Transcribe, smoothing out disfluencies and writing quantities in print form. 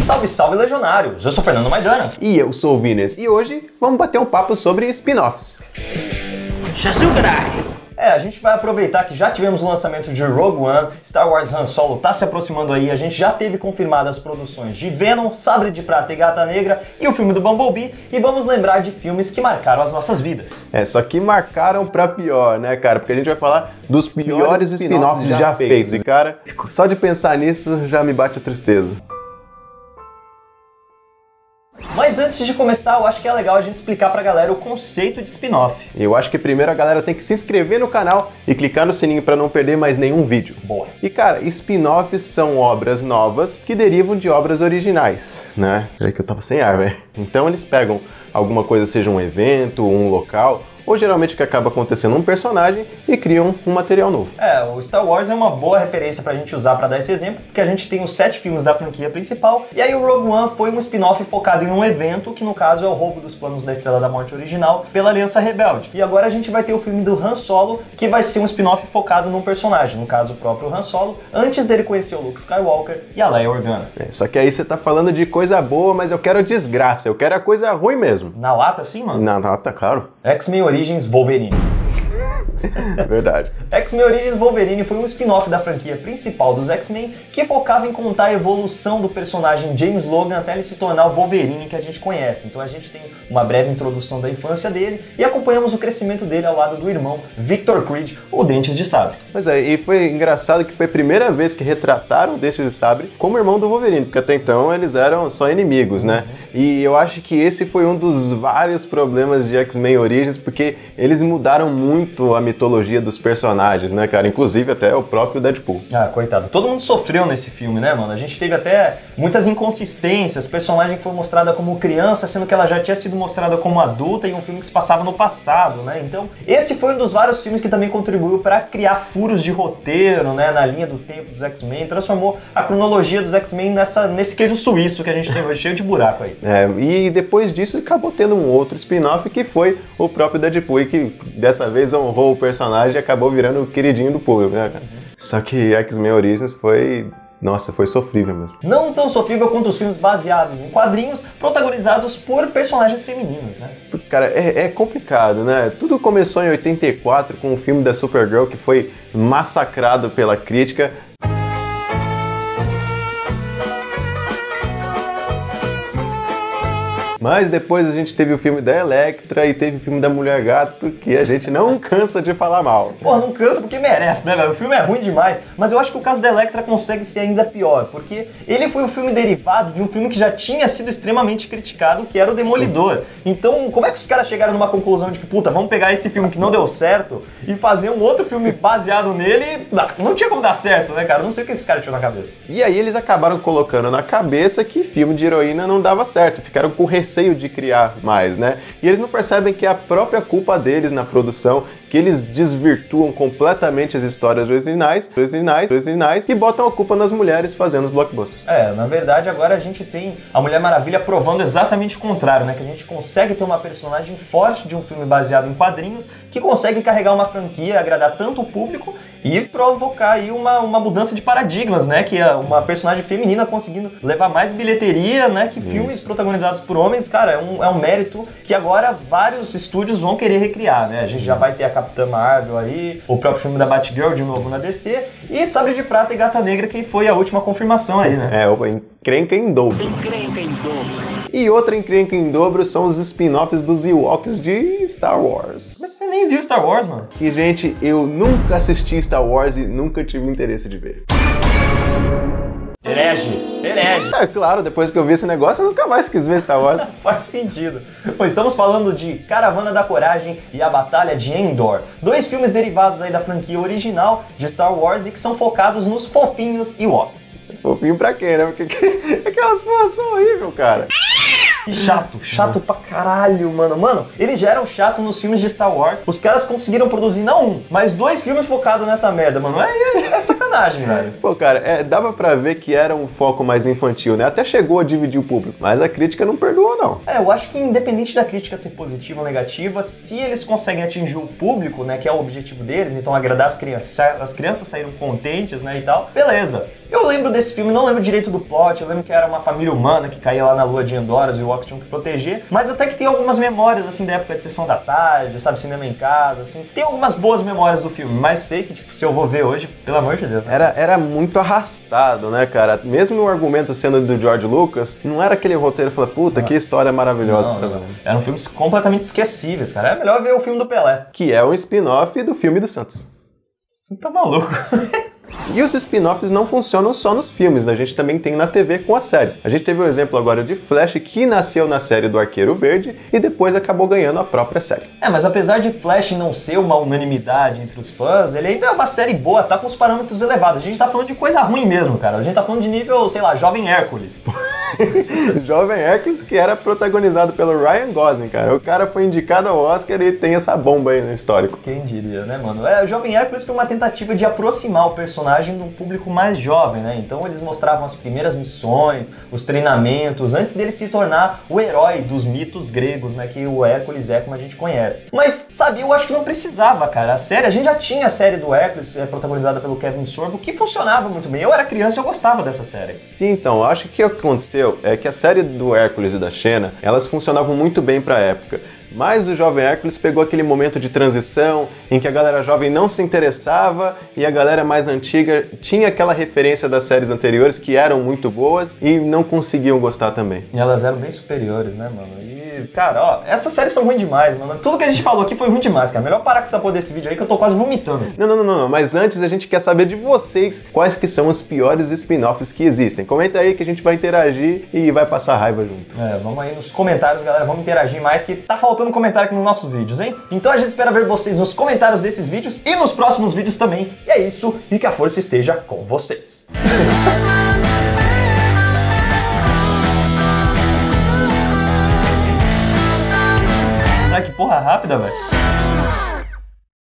Salve, salve, legionários! Eu sou Fernando Maidana. E eu sou o Vines. E hoje vamos bater um papo sobre spin-offs. A gente vai aproveitar que já tivemos o lançamento de Rogue One, Star Wars Han Solo tá se aproximando aí, a gente já teve confirmadas as produções de Venom, Sabre de Prata e Gata Negra e o filme do Bumblebee, e vamos lembrar de filmes que marcaram as nossas vidas. Só que marcaram pra pior, né, cara? Porque a gente vai falar dos piores spin-offs já feitos. E, cara, só de pensar nisso já me bate a tristeza. Mas antes de começar, eu acho que é legal a gente explicar pra galera o conceito de spin-off. Eu acho que primeiro a galera tem que se inscrever no canal e clicar no sininho pra não perder mais nenhum vídeo. Boa. E cara, spin-offs são obras novas que derivam de obras originais, né? Peraí que eu tava sem ar, velho. Então eles pegam alguma coisa, seja um evento, um local, ou geralmente o que acaba acontecendo um personagem e criam um material novo. O Star Wars é uma boa referência pra gente usar pra dar esse exemplo, porque a gente tem os 7 filmes da franquia principal, e aí o Rogue One foi um spin-off focado em um evento, que no caso é o roubo dos planos da Estrela da Morte original pela Aliança Rebelde. E agora a gente vai ter o filme do Han Solo, que vai ser um spin-off focado num personagem, no caso o próprio Han Solo, antes dele conhecer o Luke Skywalker e a Leia Organa. Só que aí você tá falando de coisa boa, mas eu quero desgraça, eu quero a coisa ruim mesmo. Na lata, sim, mano? Na lata, claro. X-Men Origins Wolverine. Verdade. X-Men Origins Wolverine foi um spin-off da franquia principal dos X-Men que focava em contar a evolução do personagem James Logan até ele se tornar o Wolverine que a gente conhece. Então a gente tem uma breve introdução da infância dele e acompanhamos o crescimento dele ao lado do irmão Victor Creed, o Dentes de Sabre. Pois é, e foi engraçado que foi a primeira vez que retrataram o Dentes de Sabre como irmão do Wolverine, porque até então eles eram só inimigos, né? E eu acho que esse foi um dos vários problemas de X-Men Origins, porque eles mudaram muito a mitologia dos personagens, né, cara? Inclusive até o próprio Deadpool. Ah, coitado. Todo mundo sofreu nesse filme, né, mano? A gente teve até muitas inconsistências. Personagem que foi mostrada como criança, sendo que ela já tinha sido mostrada como adulta em um filme que se passava no passado, né? Então, esse foi um dos vários filmes que também contribuiu para criar furos de roteiro, né, na linha do tempo dos X-Men, transformou a cronologia dos X-Men nesse queijo suíço que a gente tem hoje, cheio de buraco aí. E depois disso acabou tendo um outro spin-off que foi o próprio Deadpool, e que dessa vez honrou o personagem e acabou virando o queridinho do público, né, cara? Só que X-Men Origins foi... Nossa, foi sofrível mesmo. Não tão sofrível quanto os filmes baseados em quadrinhos, protagonizados por personagens femininas, né? Putz, cara, é complicado, né? Tudo começou em 84 com o filme da Supergirl, que foi massacrado pela crítica. Mas depois a gente teve o filme da Elektra e teve o filme da Mulher Gato, que a gente não cansa de falar mal. Pô, não cansa porque merece, né, velho? O filme é ruim demais, mas eu acho que o caso da Elektra consegue ser ainda pior, porque ele foi um filme derivado de um filme que já tinha sido extremamente criticado, que era o Demolidor. Então, como é que os caras chegaram numa conclusão de que, puta, vamos pegar esse filme que não deu certo e fazer um outro filme baseado nele? Não tinha como dar certo, né, cara? Não sei o que esses caras tinham na cabeça. E aí eles acabaram colocando na cabeça que filme de heroína não dava certo, ficaram com receio de criar mais, né? E eles não percebem que é a própria culpa deles na produção, que eles desvirtuam completamente as histórias originais e botam a culpa nas mulheres fazendo os blockbusters. Na verdade agora a gente tem a Mulher Maravilha provando exatamente o contrário, né? Que a gente consegue ter uma personagem forte de um filme baseado em quadrinhos que consegue carregar uma franquia, agradar tanto o público e provocar aí uma mudança de paradigmas, né? Que é uma personagem feminina conseguindo levar mais bilheteria, né? Que filmes protagonizados por homens, cara, é um mérito que agora vários estúdios vão querer recriar, né? A gente já vai ter a Capitã Marvel aí, o próprio filme da Batgirl de novo na DC, e Sabre de Prata e Gata Negra, que foi a última confirmação aí, né? Encrenca em dobro. E outra encrenca em dobro são os spin-offs dos Ewoks de Star Wars. Mas você nem viu Star Wars, mano? E, gente, eu nunca assisti Star Wars e nunca tive interesse de ver. Herege. Claro, depois que eu vi esse negócio, eu nunca mais quis ver Star Wars. Faz sentido. Pois estamos falando de Caravana da Coragem e a Batalha de Endor. 2 filmes derivados aí da franquia original de Star Wars e que são focados nos fofinhos Ewoks. Fofinho pra quê, né? Porque aquelas porras são horríveis, cara. E chato pra caralho, mano. Mano, eles já eram chatos nos filmes de Star Wars. Os caras conseguiram produzir não um, mas 2 filmes focados nessa merda, mano. É sacanagem, velho. Pô, cara, dava pra ver que era um foco mais infantil, né? Até chegou a dividir o público, mas a crítica não perdoou, não. Eu acho que independente da crítica ser positiva ou negativa, se eles conseguem atingir o público, né, que é o objetivo deles, então agradar as crianças saíram contentes, né, e tal, beleza. Eu lembro desse filme, não lembro direito do plot, eu lembro que era uma família humana que caía lá na lua de Endoras e o Ox tinham que proteger, mas até que tem algumas memórias, assim, da época de Sessão da Tarde, sabe, cinema em casa, assim. Tem algumas boas memórias do filme, mas sei que, tipo, se eu vou ver hoje, pelo amor de Deus. Né? Era muito arrastado, né, cara? Mesmo o argumento sendo do George Lucas, não era aquele roteiro que fala, puta, que história maravilhosa pra ver. Eram filmes completamente esquecíveis, cara. É melhor ver o filme do Pelé. Que é um spin-off do filme do Santos. Você tá maluco? E os spin-offs não funcionam só nos filmes, a gente também tem na TV com as séries. A gente teve o exemplo agora de Flash, que nasceu na série do Arqueiro Verde e depois acabou ganhando a própria série. Mas apesar de Flash não ser uma unanimidade entre os fãs, ele ainda é uma série boa, tá com os parâmetros elevados. A gente tá falando de coisa ruim mesmo, cara. A gente tá falando de nível, sei lá, Jovem Hércules. Jovem Hércules, que era protagonizado pelo Ryan Gosling, cara. O cara foi indicado ao Oscar e tem essa bomba aí no histórico. Quem diria, né, mano? O Jovem Hércules foi uma tentativa de aproximar o personagem de um público mais jovem, né? Então eles mostravam as primeiras missões, os treinamentos, antes dele se tornar o herói dos mitos gregos, né? Que o Hércules é como a gente conhece. Mas, sabe, eu acho que não precisava, cara. A gente já tinha a série do Hércules, protagonizada pelo Kevin Sorbo, que funcionava muito bem. Eu era criança e eu gostava dessa série. Sim, então, eu acho que o que aconteceu é que a série do Hércules e da Xena, elas funcionavam muito bem pra época. Mas o Jovem Hércules pegou aquele momento de transição em que a galera jovem não se interessava e a galera mais antiga tinha aquela referência das séries anteriores que eram muito boas e não conseguiam gostar também. E elas eram bem superiores, né, mano? E, cara, ó, essas séries são ruins demais, mano. Tudo que a gente falou aqui foi ruim demais, cara. Melhor parar com essa porra desse vídeo aí que eu tô quase vomitando. Não. Mas antes a gente quer saber de vocês quais que são os piores spin-offs que existem. Comenta aí que a gente vai interagir e vai passar raiva junto. Vamos aí nos comentários, galera. Vamos interagir mais, que tá faltando comentário aqui nos nossos vídeos, hein? Então a gente espera ver vocês nos comentários desses vídeos e nos próximos vídeos também. E é isso, e que a força esteja com vocês. Ah, que porra rápida, velho.